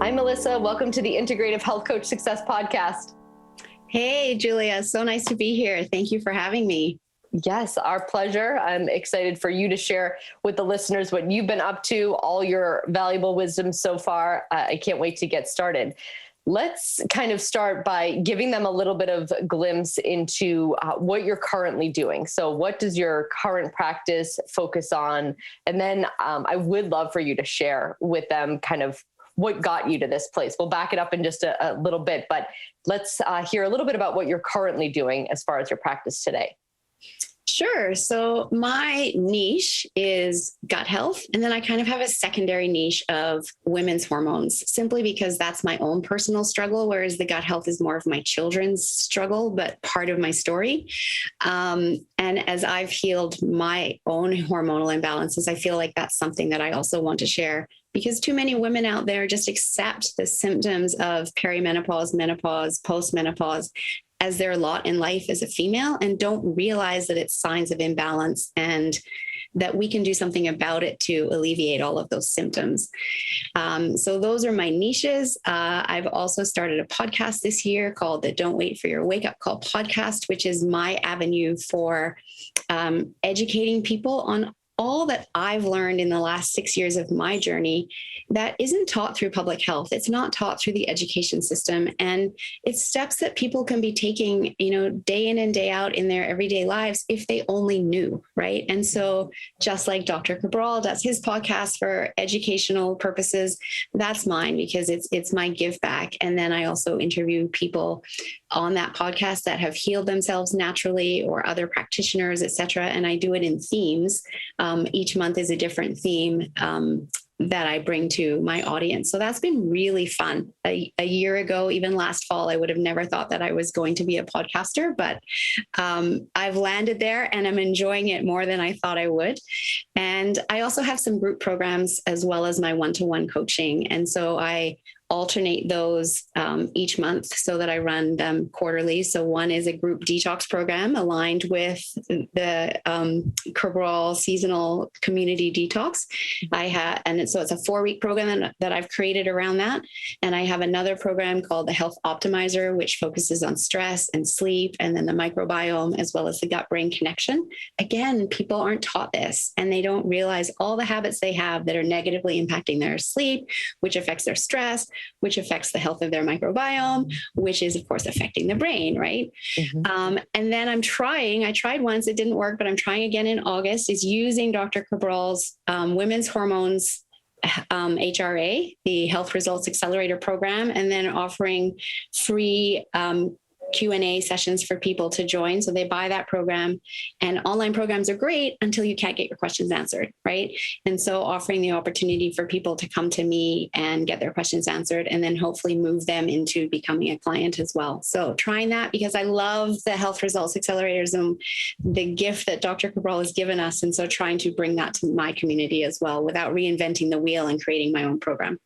Hi, Melissa. Welcome to the Integrative Health Coach Success Podcast. Hey, Julia. So nice to be here. Thank you for having me. Yes, our pleasure. I'm excited for you to share with the listeners what you've been up to, all your valuable wisdom so far. I can't wait to get started. Let's kind of start by giving them a little bit of glimpse into what you're currently doing. So what does your current practice focus on? And then I would love for you to share with them kind of what got you to this place. We'll back it up in just a little bit, but let's hear a little bit about what you're currently doing as far as your practice today. Sure. So my niche is gut health. And then I kind of have a secondary niche of women's hormones, simply because that's my own personal struggle, whereas the gut health is more of my children's struggle, but part of my story. And as I've healed my own hormonal imbalances, I feel like that's something that I also want to share, because too many women out there just accept the symptoms of perimenopause, menopause, postmenopause as their lot in life as a female, and don't realize that it's signs of imbalance and that we can do something about it to alleviate all of those symptoms. So those are my niches. I've also started a podcast this year called the Don't Wait for Your Wake Up Call podcast, which is my avenue for educating people on all that I've learned in the last 6 years of my journey that isn't taught through public health. It's not taught through the education system. And it's steps that people can be taking, day in and day out in their everyday lives if they only knew, right? And so just like Dr. Cabral does his podcast for educational purposes, that's mine because it's my give back. And then I also interview people on that podcast that have healed themselves naturally, or other practitioners, et cetera. And I do it in themes. Each month is a different theme that I bring to my audience. So that's been really fun. A year ago, even last fall, I would have never thought that I was going to be a podcaster, but I've landed there and I'm enjoying it more than I thought I would. And I also have some group programs as well as my one-to-one coaching. And so I alternate those each month so that I run them quarterly. So one is a group detox program aligned with the Cabral seasonal community detox. So it's a 4-week program that I've created around that. And I have another program called the Health Optimizer, which focuses on stress and sleep, and then the microbiome, as well as the gut-brain connection. Again, people aren't taught this, and they don't realize all the habits they have that are negatively impacting their sleep, which affects their stress, which affects the health of their microbiome, which is, of course, affecting the brain, right? Mm-hmm. And then I tried once, it didn't work, but I'm trying again in August, is using Dr. Cabral's women's hormones HRA, the Health Results Accelerator program, and then offering free Q&A sessions for people to join. So they buy that program, and online programs are great until you can't get your questions answered, right? And so offering the opportunity for people to come to me and get their questions answered, and then hopefully move them into becoming a client as well. So trying that because I love the Health Results Accelerators and the gift that Dr. Cabral has given us. And so trying to bring that to my community as well without reinventing the wheel and creating my own program.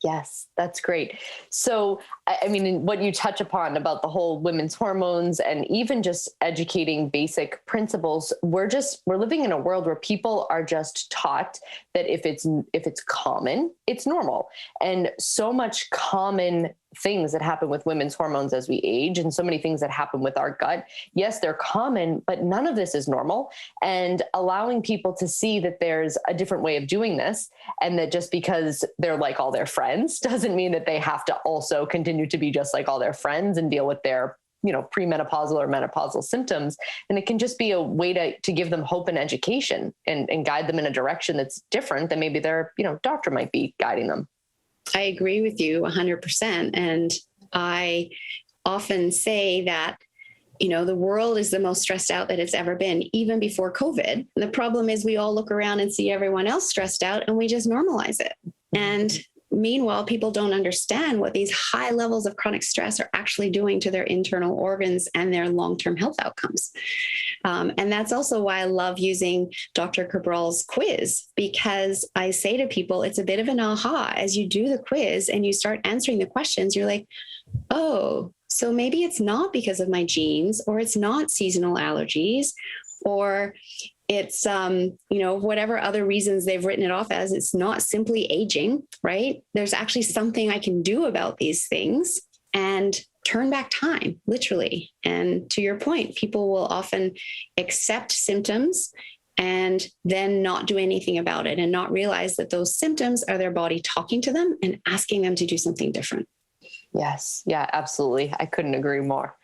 Yes, that's great. So, I mean, what you touch upon about the whole women's hormones and even just educating basic principles, we're living in a world where people are just taught that if it's common, it's normal. And so much common things that happen with women's hormones as we age, and so many things that happen with our gut. Yes, they're common, but none of this is normal. And allowing people to see that there's a different way of doing this, and that just because they're like all their friends doesn't mean that they have to also continue to be just like all their friends and deal with their premenopausal or menopausal symptoms. And it can just be a way to give them hope and education and guide them in a direction that's different than maybe their doctor might be guiding them. I agree with you 100%. And I often say that, the world is the most stressed out that it's ever been, even before COVID. And the problem is we all look around and see everyone else stressed out and we just normalize it. And meanwhile, people don't understand what these high levels of chronic stress are actually doing to their internal organs and their long-term health outcomes. And that's also why I love using Dr. Cabral's quiz, because I say to people, it's a bit of an aha. As you do the quiz and you start answering the questions, you're like, oh, so maybe it's not because of my genes, or it's not seasonal allergies, or It's, whatever other reasons they've written it off as, it's not simply aging, right? There's actually something I can do about these things and turn back time, literally. And to your point, people will often accept symptoms and then not do anything about it and not realize that those symptoms are their body talking to them and asking them to do something different. Yes. Yeah, absolutely. I couldn't agree more.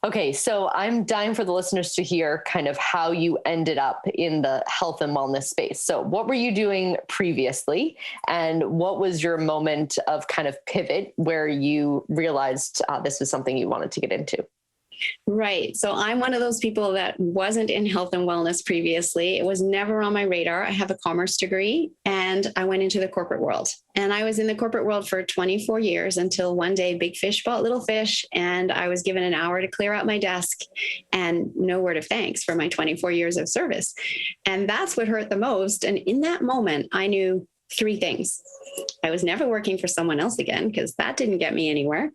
Okay, so I'm dying for the listeners to hear kind of how you ended up in the health and wellness space. So what were you doing previously? And what was your moment of kind of pivot where you realized this was something you wanted to get into? Right. So I'm one of those people that wasn't in health and wellness previously. It was never on my radar. I have a commerce degree and I went into the corporate world. And I was in the corporate world for 24 years until one day big fish bought little fish and I was given an hour to clear out my desk and no word of thanks for my 24 years of service. And that's what hurt the most. And in that moment, I knew three things. I was never working for someone else again because that didn't get me anywhere.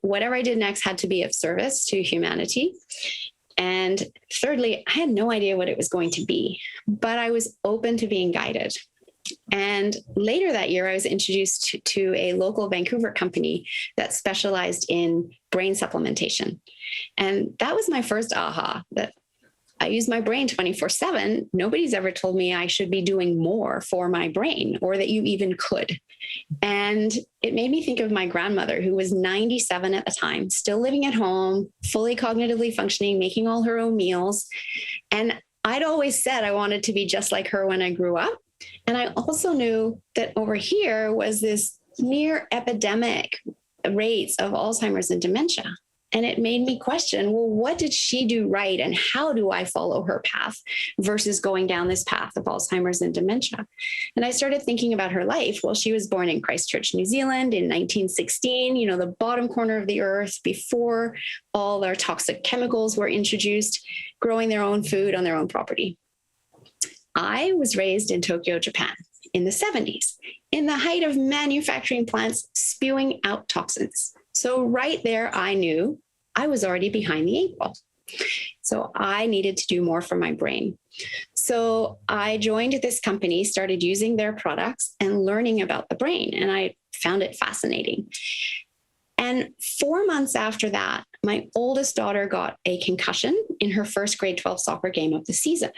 Whatever I did next had to be of service to humanity. And thirdly, I had no idea what it was going to be, but I was open to being guided. And later that year, I was introduced to a local Vancouver company that specialized in brain supplementation. And that was my first aha, that I use my brain 24/7. Nobody's ever told me I should be doing more for my brain or that you even could. And it made me think of my grandmother, who was 97 at the time, still living at home, fully cognitively functioning, making all her own meals. And I'd always said I wanted to be just like her when I grew up. And I also knew that over here was this near epidemic rates of Alzheimer's and dementia. And it made me question, well, what did she do right? And how do I follow her path versus going down this path of Alzheimer's and dementia? And I started thinking about her life. Well, she was born in Christchurch, New Zealand in 1916, the bottom corner of the earth before all our toxic chemicals were introduced, growing their own food on their own property. I was raised in Tokyo, Japan in the 70s, in the height of manufacturing plants spewing out toxins. So right there, I knew I was already behind the eight ball. So I needed to do more for my brain. So I joined this company, started using their products and learning about the brain. And I found it fascinating. And 4 months after that, my oldest daughter got a concussion in her first grade 12 soccer game of the season.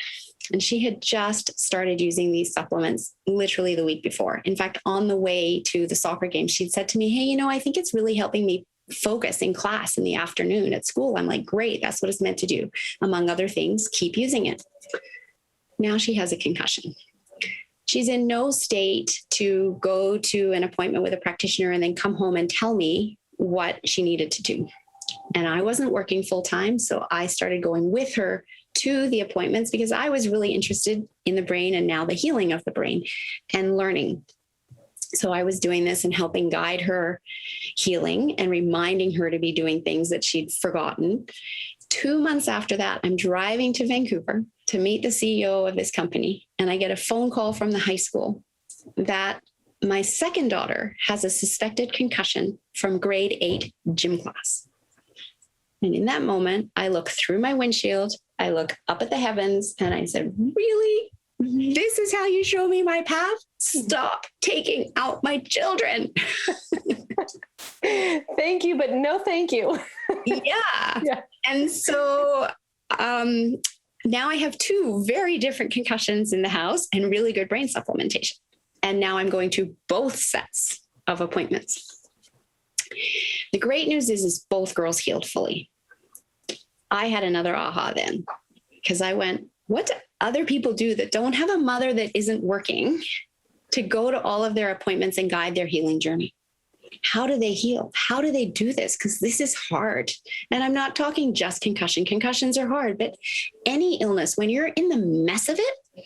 And she had just started using these supplements literally the week before. In fact, on the way to the soccer game, she'd said to me, hey, I think it's really helping me focus in class in the afternoon at school. I'm like, great, that's what it's meant to do. Among other things, keep using it. Now she has a concussion. She's in no state to go to an appointment with a practitioner and then come home and tell me what she needed to do. And I wasn't working full time, so I started going with her to the appointments because I was really interested in the brain and now the healing of the brain and learning. So I was doing this and helping guide her healing and reminding her to be doing things that she'd forgotten. 2 months after that, I'm driving to Vancouver to meet the CEO of this company. And I get a phone call from the high school that my second daughter has a suspected concussion from grade 8 gym class. And in that moment, I look through my windshield, I look up at the heavens, and I said, really? This is how you show me my path? Stop taking out my children. Thank you, but no thank you. Yeah. And so now I have 2 very different concussions in the house and really good brain supplementation. And now I'm going to both sets of appointments. The great news is both girls healed fully. I had another aha then, because I went, what do other people do that don't have a mother that isn't working to go to all of their appointments and guide their healing journey? How do they heal? How do they do this? Because this is hard. And I'm not talking just concussion. Concussions are hard, but any illness, when you're in the mess of it,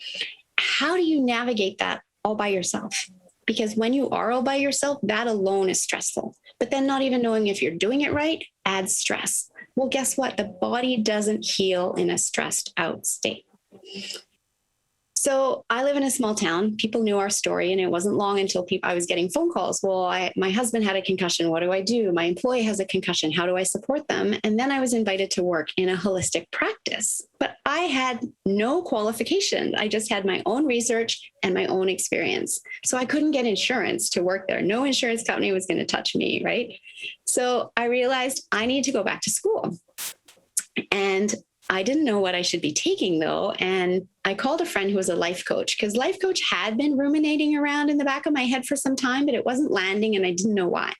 how do you navigate that all by yourself? Because when you are all by yourself, that alone is stressful. But then not even knowing if you're doing it right adds stress. Well, guess what? The body doesn't heal in a stressed out state. So I live in a small town. People knew our story, and it wasn't long until I was getting phone calls. Well, my husband had a concussion. What do I do? My employee has a concussion. How do I support them? And then I was invited to work in a holistic practice, but I had no qualification. I just had my own research and my own experience. So I couldn't get insurance to work there. No insurance company was going to touch me, right? So I realized I need to go back to school. And I didn't know what I should be taking though. And I called a friend who was a life coach, because life coach had been ruminating around in the back of my head for some time, but it wasn't landing and I didn't know why.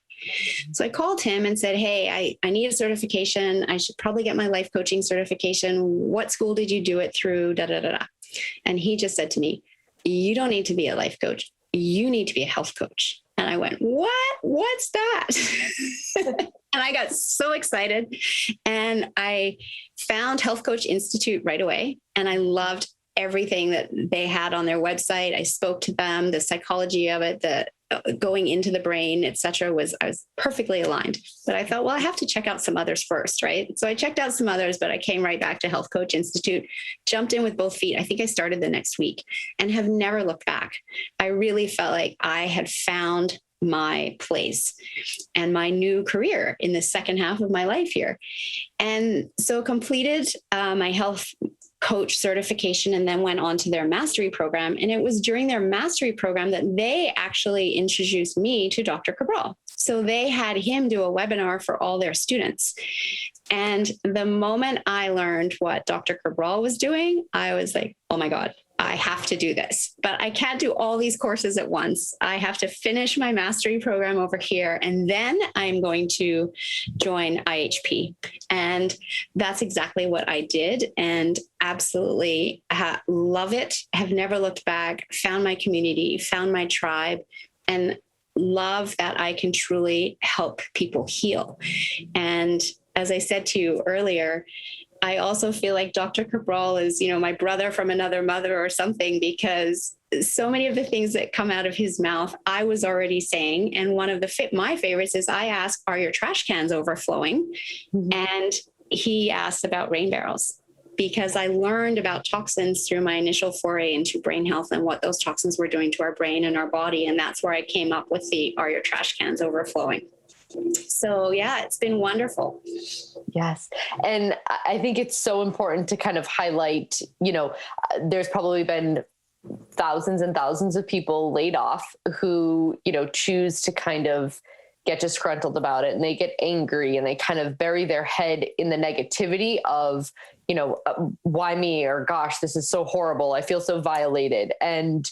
So I called him and said, hey, I need a certification. I should probably get my life coaching certification. What school did you do it through? Da, da, da, da. And he just said to me, you don't need to be a life coach. You need to be a health coach. And I went, what? What's that? And I got so excited. And I found Health Coach Institute right away. And I loved everything that they had on their website. I spoke to them, the psychology of it, the going into the brain, et cetera, I was perfectly aligned. But I thought, well, I have to check out some others first, right? So I checked out some others, but I came right back to Health Coach Institute, jumped in with both feet. I think I started the next week and have never looked back. I really felt like I had found my place and my new career in the second half of my life here. And so completed my health coach certification and then went on to their mastery program. And it was during their mastery program that they actually introduced me to Dr. Cabral. So they had him do a webinar for all their students. And the moment I learned what Dr. Cabral was doing, I was like, oh my God, I have to do this, but I can't do all these courses at once. I have to finish my mastery program over here, and then I'm going to join IHP. And that's exactly what I did, and absolutely love it. Have never looked back, found my community, found my tribe, and love that I can truly help people heal. And as I said to you earlier, I also feel like Dr. Cabral is, my brother from another mother or something, because so many of the things that come out of his mouth, I was already saying. And one of my favorites is I ask, are your trash cans overflowing? Mm-hmm. And he asked about rain barrels, because I learned about toxins through my initial foray into brain health and what those toxins were doing to our brain and our body. And that's where I came up with are your trash cans overflowing? So yeah, it's been wonderful. Yes. And I think it's so important to kind of highlight, there's probably been thousands and thousands of people laid off who, choose to kind of get disgruntled about it, and they get angry and they kind of bury their head in the negativity of, why me? Or gosh, this is so horrible. I feel so violated. And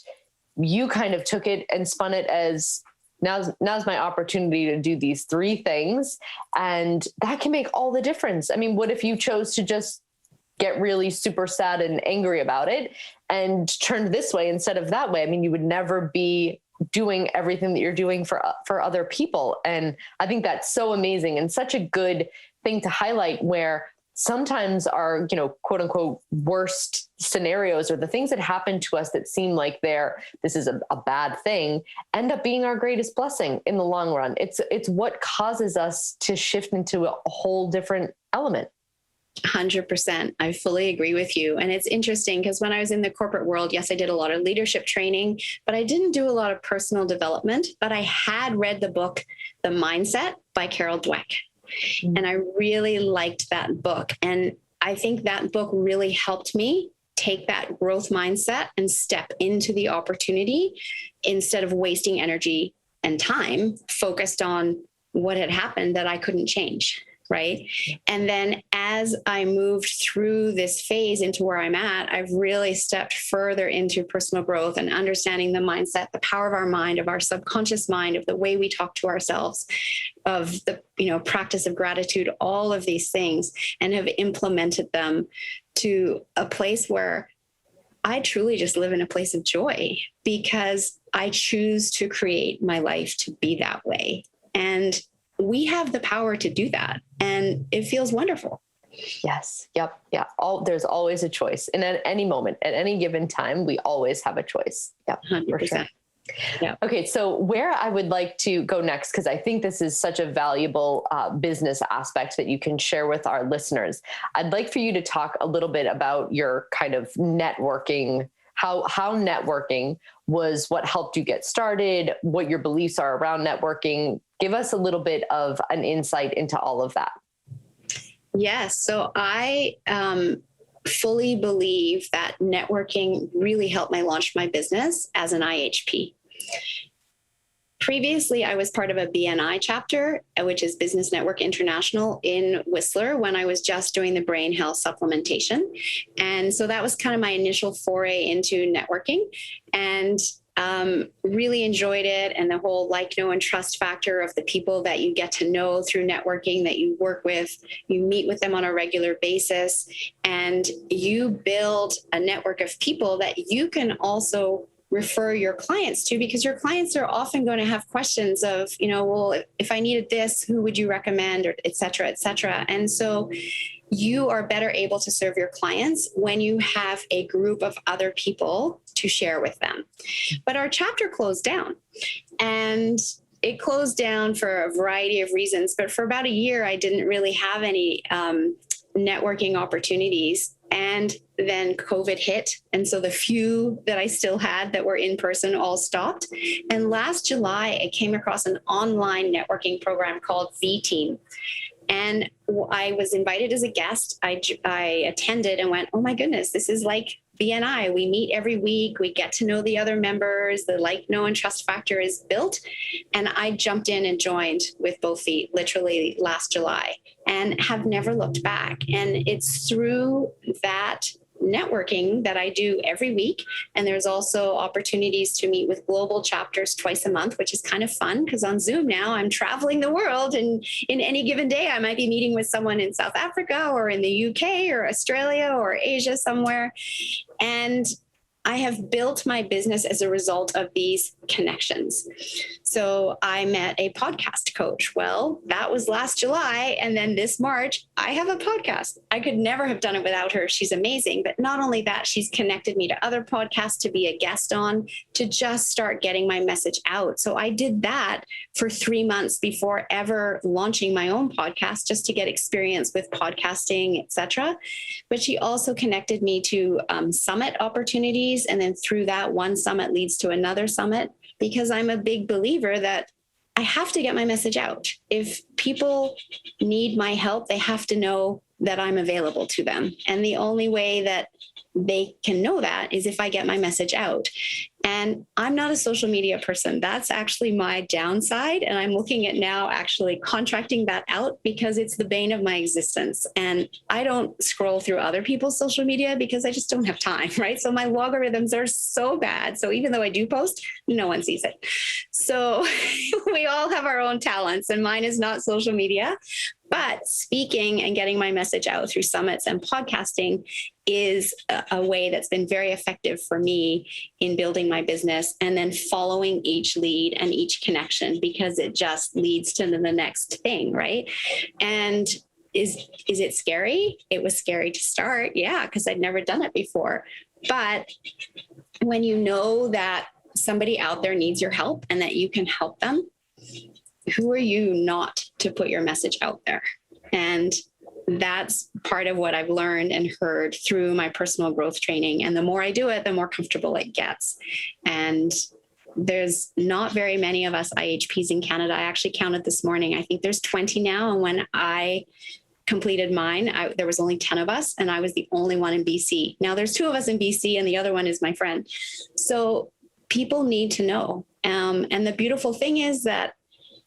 you kind of took it and spun it as, now's my opportunity to do these three things. And that can make all the difference. I mean, what if you chose to just get really super sad and angry about it and turned this way instead of that way? I mean, you would never be doing everything that you're doing for other people. And I think that's so amazing and such a good thing to highlight, where sometimes our, quote unquote, worst scenarios, or the things that happen to us that seem like this is a bad thing, end up being our greatest blessing in the long run. It's what causes us to shift into a whole different element. 100%. I fully agree with you. And it's interesting because when I was in the corporate world, yes, I did a lot of leadership training, but I didn't do a lot of personal development. But I had read the book, The Mindset by Carol Dweck. And I really liked that book. And I think that book really helped me take that growth mindset and step into the opportunity instead of wasting energy and time focused on what had happened that I couldn't change. Right. And then as I moved through this phase into where I'm at, I've really stepped further into personal growth and understanding the mindset, the power of our mind, of our subconscious mind, of the way we talk to ourselves, of the, practice of gratitude, all of these things, and have implemented them to a place where I truly just live in a place of joy because I choose to create my life to be that way. And we have the power to do that. And it feels wonderful. Yes. Yep. Yeah. There's always a choice. And at any moment, at any given time, we always have a choice. Yep. 100%. For sure. Yeah. Okay. So where I would like to go next, because I think this is such a valuable business aspect that you can share with our listeners. I'd like for you to talk a little bit about your kind of networking how networking was what helped you get started, what your beliefs are around networking. Give us a little bit of an insight into all of that. Yes. So I fully believe that networking really helped me launch my business as an IHP. Previously, I was part of a BNI chapter, which is Business Network International in Whistler, when I was just doing the brain health supplementation. And so that was kind of my initial foray into networking, and really enjoyed it. And the whole like, know, and trust factor of the people that you get to know through networking, that you work with, you meet with them on a regular basis, and you build a network of people that you can also refer your clients to, because your clients are often going to have questions of, well, if I needed this, who would you recommend, or et cetera, et cetera. And so you are better able to serve your clients when you have a group of other people to share with them. But our chapter closed down, and it closed down for a variety of reasons. But for about a year, I didn't really have any networking opportunities. And then COVID hit. And so the few that I still had that were in person all stopped. And last July, I came across an online networking program called VTeam. And I was invited as a guest. I attended and went, oh my goodness, this is like BNI. We meet every week. We get to know the other members. The like, know, and trust factor is built. And I jumped in and joined with both feet literally last July, and have never looked back. And it's through that networking that I do every week. And there's also opportunities to meet with global chapters twice a month, which is kind of fun, because on Zoom now I'm traveling the world, and in any given day I might be meeting with someone in South Africa or in the UK or Australia or Asia somewhere. And I have built my business as a result of these connections. So I met a podcast coach. Well, that was last July. And then this March, I have a podcast. I could never have done it without her. She's amazing. But not only that, she's connected me to other podcasts to be a guest on, to just start getting my message out. So I did that for 3 months before ever launching my own podcast, just to get experience with podcasting, etc. But she also connected me to summit opportunities. And then through that, one summit leads to another summit, because I'm a big believer that I have to get my message out. If people need my help, they have to know that I'm available to them. And the only way that they can know that is if I get my message out. And I'm not a social media person. That's actually my downside. And I'm looking at now actually contracting that out, because it's the bane of my existence. And I don't scroll through other people's social media because I just don't have time, right? So my logarithms are so bad. So even though I do post, no one sees it. So we all have our own talents, and mine is not social media. But speaking and getting my message out through summits and podcasting is a way that's been very effective for me in building my business, and then following each lead and each connection, because it just leads to the next thing, right? And is it scary? It was scary to start, yeah, because I'd never done it before. But when you know that somebody out there needs your help and that you can help them, who are you not to put your message out there? And that's part of what I've learned and heard through my personal growth training. And the more I do it, the more comfortable it gets. And there's not very many of us IHPs in Canada. I actually counted this morning. I think there's 20 now. And when I completed mine, there was only 10 of us, and I was the only one in BC. Now there's 2 of us in BC, and the other one is my friend. So people need to know. And the beautiful thing is that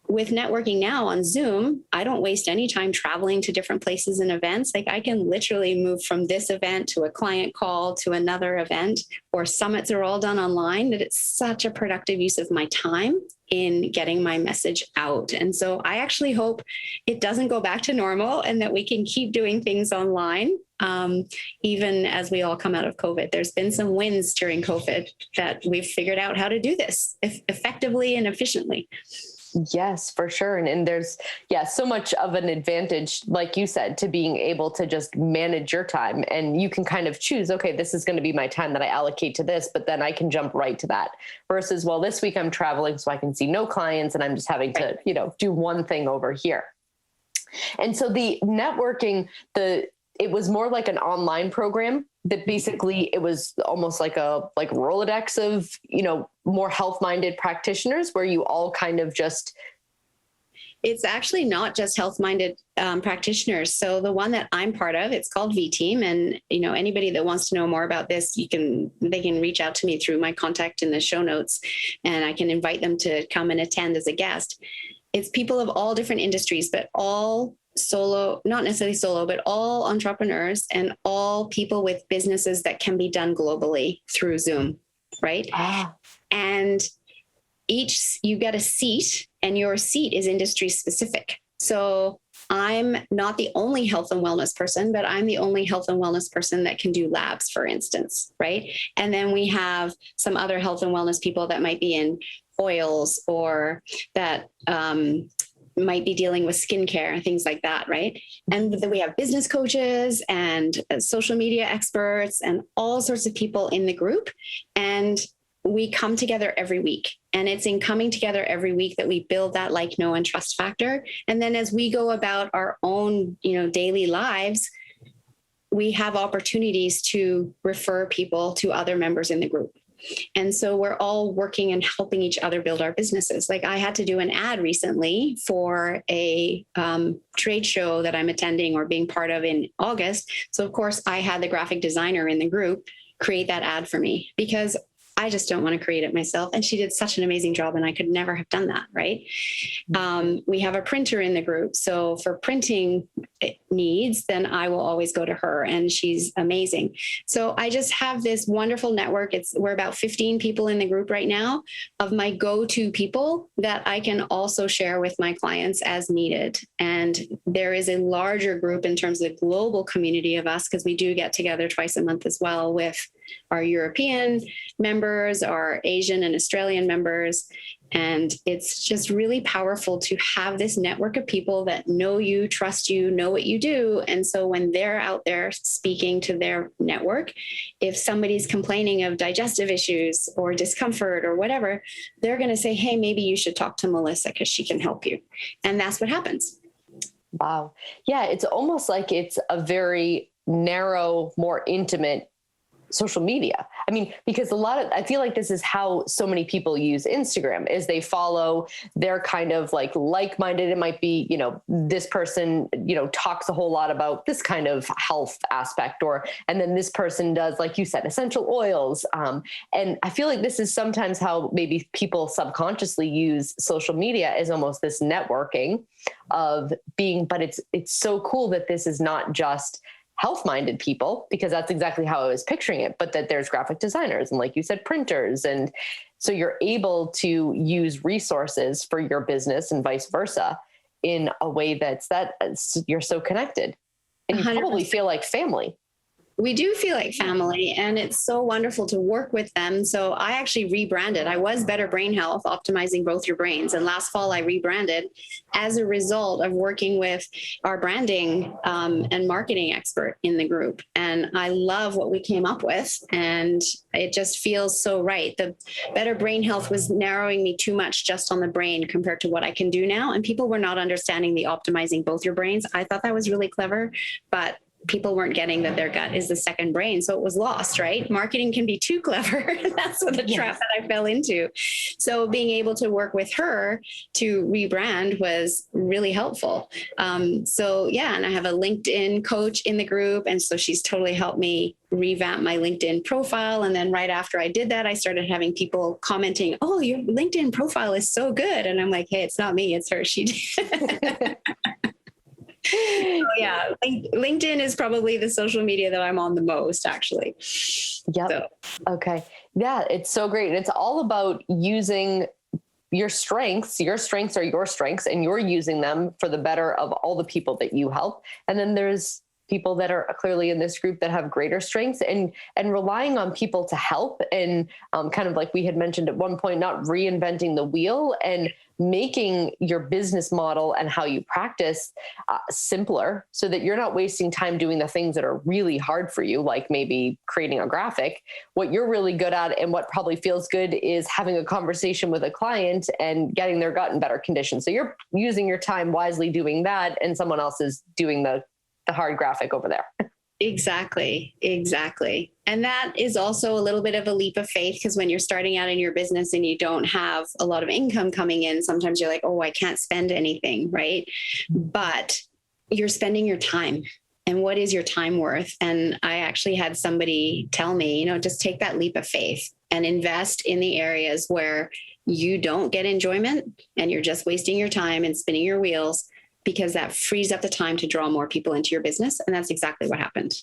with networking now on Zoom, I don't waste any time traveling to different places and events. Like, I can literally move from this event to a client call to another event, or summits are all done online, that it's such a productive use of my time in getting my message out. And so I actually hope it doesn't go back to normal, and that we can keep doing things online, even as we all come out of COVID. There's been some wins during COVID that we've figured out how to do this effectively and efficiently. Yes, for sure. And there's, so much of an advantage, like you said, to being able to just manage your time, and you can kind of choose, okay, this is going to be my time that I allocate to this, but then I can jump right to that, versus, well, this week I'm traveling, so I can see no clients, and I'm just having to, do one thing over here. And so the networking, it was more like an online program that basically it was almost like a Rolodex of, more health-minded practitioners where you all kind of just. It's actually not just health-minded practitioners. So the one that I'm part of, it's called VTeam. And, anybody that wants to know more about this, they can reach out to me through my contact in the show notes, and I can invite them to come and attend as a guest. It's people of all different industries, but all solo, not necessarily solo, but all entrepreneurs and all people with businesses that can be done globally through Zoom, right? And you get a seat, and your seat is industry specific. So I'm not the only health and wellness person, but I'm the only health and wellness person that can do labs, for instance, right? And then we have some other health and wellness people that might be in oils, or that might be dealing with skincare, things like that, right? And then we have business coaches and social media experts and all sorts of people in the group. And we come together every week. And it's in coming together every week that we build that like, know, and trust factor. And then as we go about our own, daily lives, we have opportunities to refer people to other members in the group. And so we're all working and helping each other build our businesses. Like I had to do an ad recently for a trade show that I'm attending or being part of in August. So of course I had the graphic designer in the group create that ad for me, because I just don't want to create it myself. And she did such an amazing job, and I could never have done that, right? We have a printer in the group. So for printing needs, then I will always go to her, and she's amazing. So I just have this wonderful network. We're about 15 people in the group right now of my go-to people that I can also share with my clients as needed. And there is a larger group in terms of the global community of us, because we do get together twice a month as well with our European members, our Asian and Australian members. And it's just really powerful to have this network of people that know you, trust you, know what you do. And so when they're out there speaking to their network, if somebody's complaining of digestive issues or discomfort or whatever, they're going to say, hey, maybe you should talk to Melissa because she can help you. And that's what happens. Wow. Yeah. It's almost like it's a very narrow, more intimate social media. I mean, because I feel like this is how so many people use Instagram, is they follow their kind of like-minded. It might be, this person, talks a whole lot about this kind of health aspect, and then this person does, like you said, essential oils. And I feel like this is sometimes how maybe people subconsciously use social media, as almost this networking of being, but it's so cool that this is not just health-minded people, because that's exactly how I was picturing it, but that there's graphic designers and, like you said, printers. And so you're able to use resources for your business and vice versa in a way you're so connected, and you 100%. Probably feel like family. We do feel like family, and it's so wonderful to work with them. So I actually rebranded. I was Better Brain Health, optimizing both your brains. And last fall I rebranded as a result of working with our branding and marketing expert in the group. And I love what we came up with, and it just feels so right. The Better Brain Health was narrowing me too much just on the brain compared to what I can do now. And people were not understanding the optimizing both your brains. I thought that was really clever, but people weren't getting that their gut is the second brain. So it was lost, right? Marketing can be too clever. That's what the trap that I fell into. So being able to work with her to rebrand was really helpful. And I have a LinkedIn coach in the group. And so she's totally helped me revamp my LinkedIn profile. And then right after I did that, I started having people commenting, oh, your LinkedIn profile is so good. And I'm like, hey, it's not me, it's her. She did. LinkedIn is probably the social media that I'm on the most, actually. Yep. So. Okay. Yeah, it's so great. And it's all about using your strengths. Your strengths are your strengths, and you're using them for the better of all the people that you help. And then there's people that are clearly in this group that have greater strengths, and relying on people to help, and kind of like we had mentioned at one point, not reinventing the wheel, and making your business model and how you practice simpler, so that you're not wasting time doing the things that are really hard for you, like maybe creating a graphic. What you're really good at, and what probably feels good, is having a conversation with a client and getting their gut in better condition. So you're using your time wisely doing that, and someone else is doing the the hard graphic over there. Exactly. And that is also a little bit of a leap of faith, because when you're starting out in your business and you don't have a lot of income coming in, sometimes you're like, oh, I can't spend anything, right? But you're spending your time. And what is your time worth? And I actually had somebody tell me, just take that leap of faith and invest in the areas where you don't get enjoyment and you're just wasting your time and spinning your wheels, because that frees up the time to draw more people into your business. And that's exactly what happened.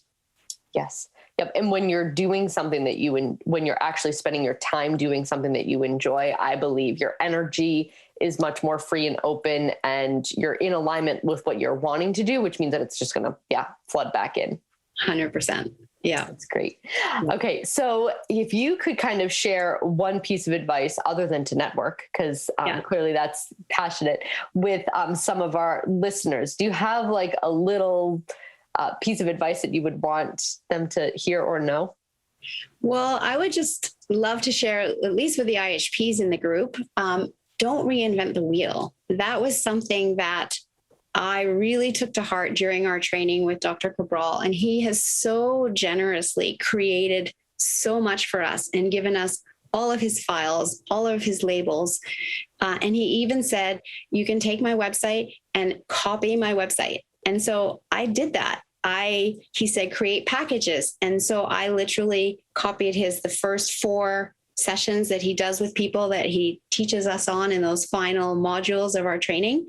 Yes. Yep. And when you're doing something that when you're actually spending your time doing something that you enjoy, I believe your energy is much more free and open, and you're in alignment with what you're wanting to do, which means that it's just going to, flood back in. 100%. Yeah. That's great. Okay. So if you could kind of share one piece of advice other than to network, because clearly that's passionate, with some of our listeners, do you have like a little piece of advice that you would want them to hear or know? Well, I would just love to share, at least with the IHPs in the group, don't reinvent the wheel. That was something that I really took to heart during our training with Dr. Cabral, and he has so generously created so much for us and given us all of his files, all of his labels. And he even said, you can take my website and copy my website. And so I did that. He said, create packages. And so I literally copied the first 4 sessions that he does with people that he teaches us on in those final modules of our training.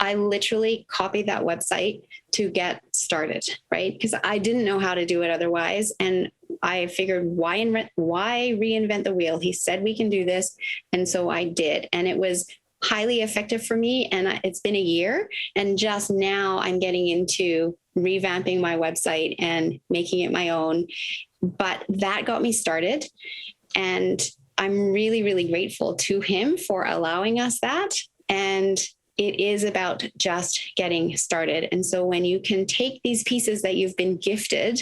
I literally copied that website to get started, right? Because I didn't know how to do it otherwise. And I figured, why reinvent the wheel? He said we can do this. And so I did. And it was highly effective for me. And it's been a year. And just now I'm getting into revamping my website and making it my own. But that got me started. And I'm really, really grateful to him for allowing us that. And it is about just getting started. And so when you can take these pieces that you've been gifted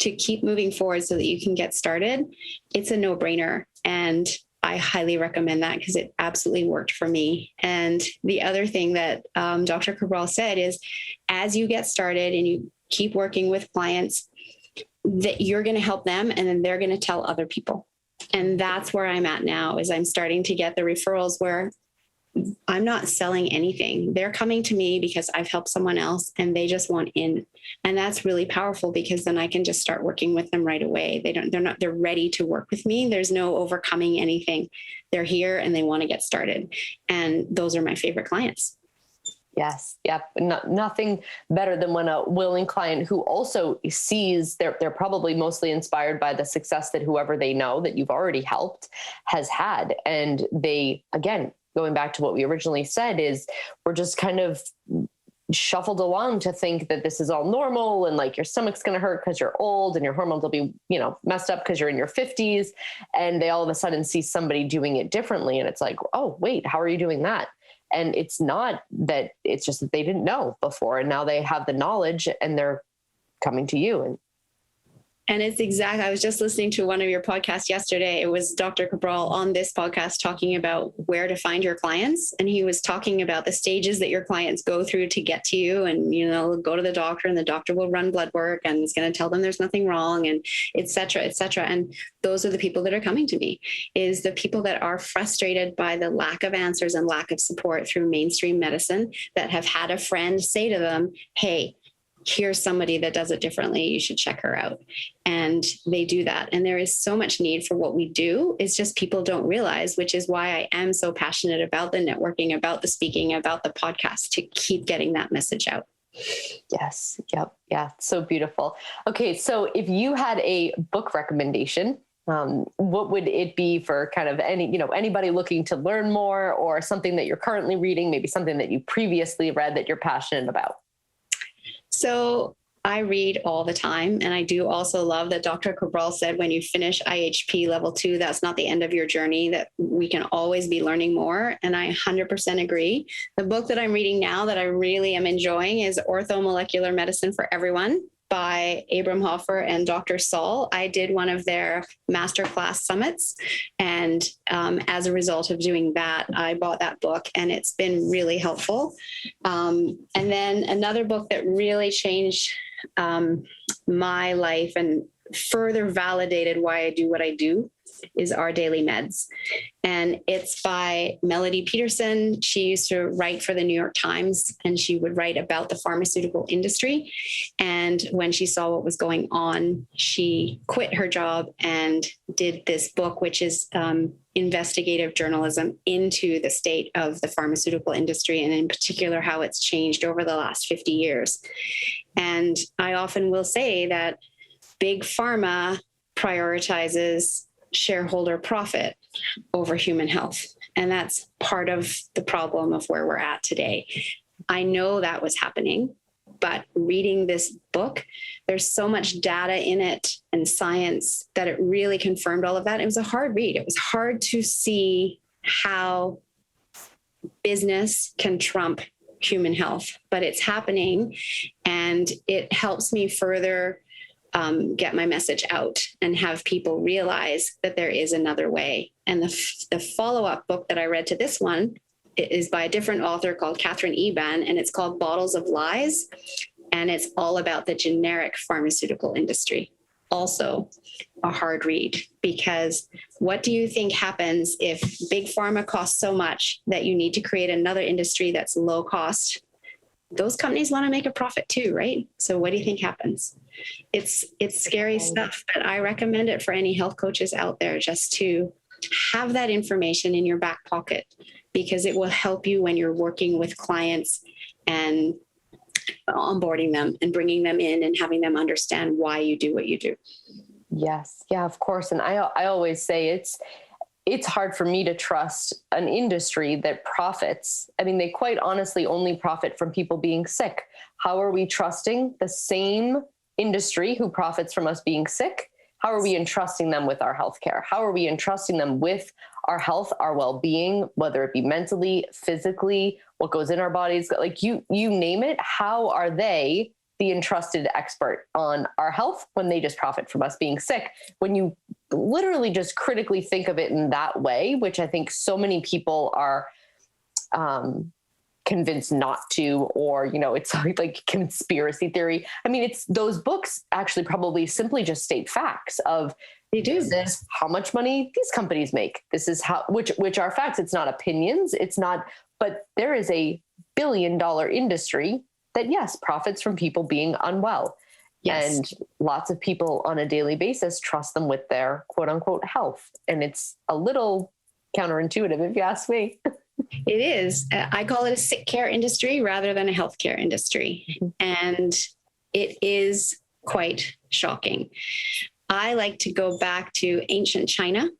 to keep moving forward so that you can get started, it's a no-brainer. And I highly recommend that, because it absolutely worked for me. And the other thing that Dr. Cabral said is, as you get started and you keep working with clients, that you're going to help them and then they're going to tell other people. And that's where I'm at now, is I'm starting to get the referrals where I'm not selling anything. They're coming to me because I've helped someone else and they just want in. And that's really powerful, because then I can just start working with them right away. They're ready to work with me. There's no overcoming anything. They're here and they want to get started. And those are my favorite clients. Yes. Yep. Nothing better than when a willing client who also sees they're probably mostly inspired by the success that whoever they know that you've already helped has had. And they, again, going back to what we originally said, is we're just kind of shuffled along to think that this is all normal, and like your stomach's going to hurt because you're old and your hormones will be, messed up because you're in your 50s. And they all of a sudden see somebody doing it differently. And it's like, oh, wait, how are you doing that? And it's not that, it's just that they didn't know before, and now they have the knowledge and they're coming to you. And it's I was just listening to one of your podcasts yesterday. It was Dr. Cabral on this podcast talking about where to find your clients. And he was talking about the stages that your clients go through to get to you, and, go to the doctor, and the doctor will run blood work and it's going to tell them there's nothing wrong, and et cetera, et cetera. And those are the people that are coming to me, is the people that are frustrated by the lack of answers and lack of support through mainstream medicine, that have had a friend say to them, hey, here's somebody that does it differently. You should check her out. And they do that. And there is so much need for what we do. It's just people don't realize, which is why I am so passionate about the networking, about the speaking, about the podcast, to keep getting that message out. Yes. Yep. Yeah. So beautiful. Okay. So if you had a book recommendation, what would it be for kind of anybody looking to learn more, or something that you're currently reading, maybe something that you previously read that you're passionate about? So I read all the time. And I do also love that Dr. Cabral said, when you finish IHP level 2, that's not the end of your journey, that we can always be learning more. And I 100% agree. The book that I'm reading now that I really am enjoying is Orthomolecular Medicine for Everyone by Abram Hoffer and Dr. Saul. I did one of their masterclass summits. And as a result of doing that, I bought that book, and it's been really helpful. And then another book that really changed my life and further validated why I do what I do is Our Daily Meds. And it's by Melody Peterson. She used to write for the New York Times, and she would write about the pharmaceutical industry. And when she saw what was going on, she quit her job and did this book, which is investigative journalism into the state of the pharmaceutical industry, and in particular, how it's changed over the last 50 years. And I often will say that big pharma prioritizes shareholder profit over human health. And that's part of the problem of where we're at today. I know that was happening, but reading this book, there's so much data in it and science that it really confirmed all of that. It was a hard read. It was hard to see how business can trump human health, but it's happening, and it helps me further get my message out and have people realize that there is another way. And the follow-up book that I read to this one is by a different author called Catherine Eban, and it's called Bottles of Lies. And it's all about the generic pharmaceutical industry. Also a hard read, because what do you think happens if big pharma costs so much that you need to create another industry that's low cost? Those companies want to make a profit too, right? So what do you think happens? It's scary stuff, but I recommend it for any health coaches out there, just to have that information in your back pocket, because it will help you when you're working with clients and onboarding them and bringing them in and having them understand why you do what you do. Yes. Yeah, of course. And I always say it's hard for me to trust an industry that profits. I mean, they quite honestly only profit from people being sick. How are we trusting the same industry who profits from us being sick? How are we entrusting them with our healthcare? How are we entrusting them with our health, our well-being, whether it be mentally, physically, what goes in our bodies, like you name it? How are they the entrusted expert on our health when they just profit from us being sick? When you literally just critically think of it in that way, which I think so many people are convinced not to, or, it's like conspiracy theory. I mean, it's those books actually probably simply just state facts of, they do. This is how much money these companies make. This is how, which are facts. It's not opinions. It's not, but there is a billion-dollar industry that, yes, profits from people being unwell. Yes. And lots of people on a daily basis trust them with their quote unquote health. And it's a little counterintuitive, if you ask me. It is. I call it a sick care industry rather than a healthcare industry. Mm-hmm. And it is quite shocking. I like to go back to ancient China,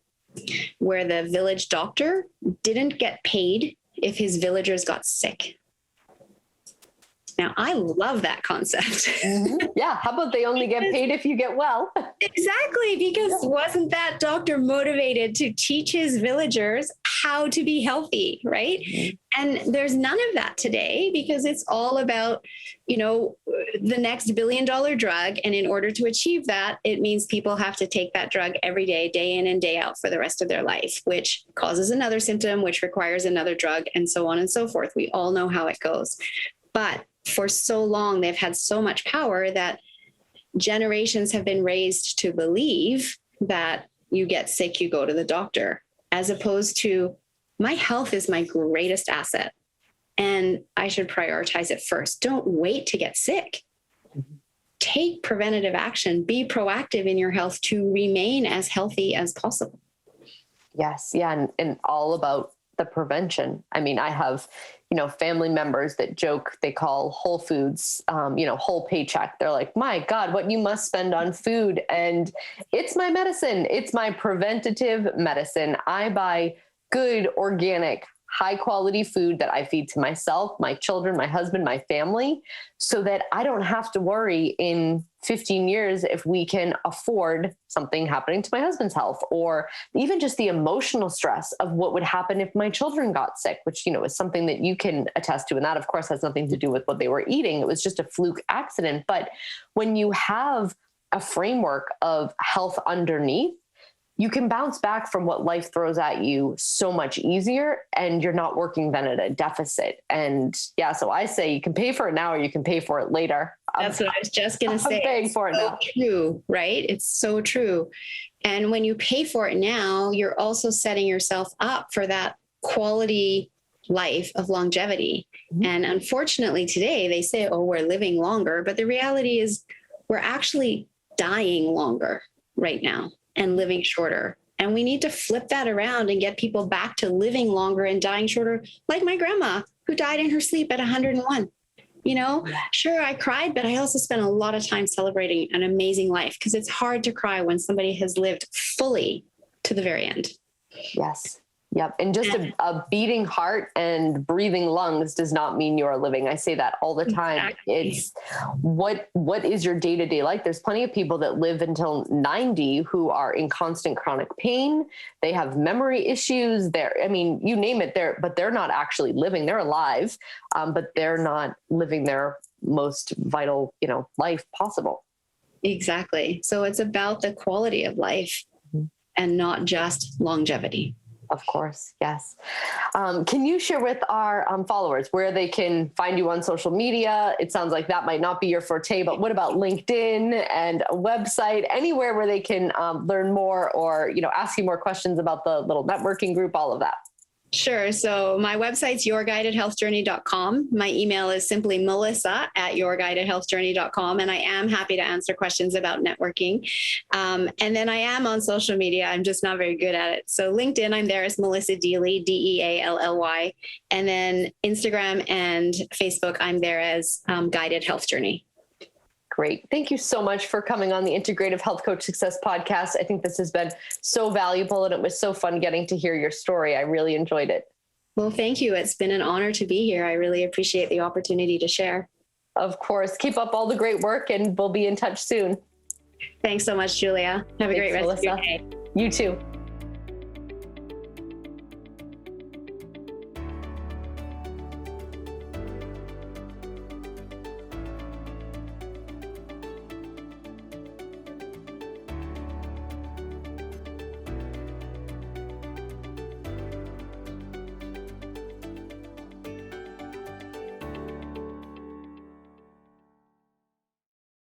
where the village doctor didn't get paid if his villagers got sick. Now, I love that concept. Mm-hmm. Yeah. How about they only get paid if you get well? Exactly. Because wasn't that doctor motivated to teach his villagers how to be healthy, right? Mm-hmm. And there's none of that today, because it's all about, the next $1 billion drug. And in order to achieve that, it means people have to take that drug every day, day in and day out for the rest of their life, which causes another symptom, which requires another drug, and so on and so forth. We all know how it goes. But for so long, they've had so much power that generations have been raised to believe that you get sick, you go to the doctor, as opposed to my health is my greatest asset and I should prioritize it first. Don't wait to get sick. Take preventative action, be proactive in your health to remain as healthy as possible. Yes. Yeah. And all about the prevention. I mean, I have, family members that joke, they call Whole Foods, whole paycheck. They're like, my God, what you must spend on food. And it's my medicine. It's my preventative medicine. I buy good, organic, high quality food that I feed to myself, my children, my husband, my family, so that I don't have to worry in 15 years if we can afford something happening to my husband's health, or even just the emotional stress of what would happen if my children got sick, which, is something that you can attest to. And that, of course, has nothing to do with what they were eating. It was just a fluke accident. But when you have a framework of health underneath, you can bounce back from what life throws at you so much easier, and you're not working then at a deficit. And yeah, so I say you can pay for it now or you can pay for it later. That's what I was just going to say. I'm paying for it now. True, right? It's so true. And when you pay for it now, you're also setting yourself up for that quality life of longevity. Mm-hmm. And unfortunately today they say, oh, we're living longer, but the reality is we're actually dying longer right now and living shorter. And we need to flip that around and get people back to living longer and dying shorter, like my grandma, who died in her sleep at 101. You know, sure, I cried, but I also spent a lot of time celebrating an amazing life, because it's hard to cry when somebody has lived fully to the very end. Yes. Yep. And just a beating heart and breathing lungs does not mean you're living. I say that all the time. Exactly. It's what is your day-to-day like? There's plenty of people that live until 90 who are in constant chronic pain. They have memory issues. I mean, you name it, but they're not actually living. They're alive, but they're not living their most vital, life possible. Exactly. So it's about the quality of life and not just longevity. Of course. Yes. Can you share with our followers where they can find you on social media? It sounds like that might not be your forte, but what about LinkedIn and a website, anywhere where they can learn more or, ask you more questions about the little networking group, all of that? Sure. So my website's yourguidedhealthjourney.com. My email is simply melissa@yourguidedhealthjourney.com. And I am happy to answer questions about networking. And then I am on social media. I'm just not very good at it. So LinkedIn, I'm there as Melissa Deally, Deally. And then Instagram and Facebook, I'm there as Guided Health Journey. Great. Thank you so much for coming on the Integrative Health Coach Success Podcast. I think this has been so valuable, and it was so fun getting to hear your story. I really enjoyed it. Well, thank you. It's been an honor to be here. I really appreciate the opportunity to share. Of course. Keep up all the great work, and we'll be in touch soon. Thanks so much, Julia. Have a great rest of your day. You too.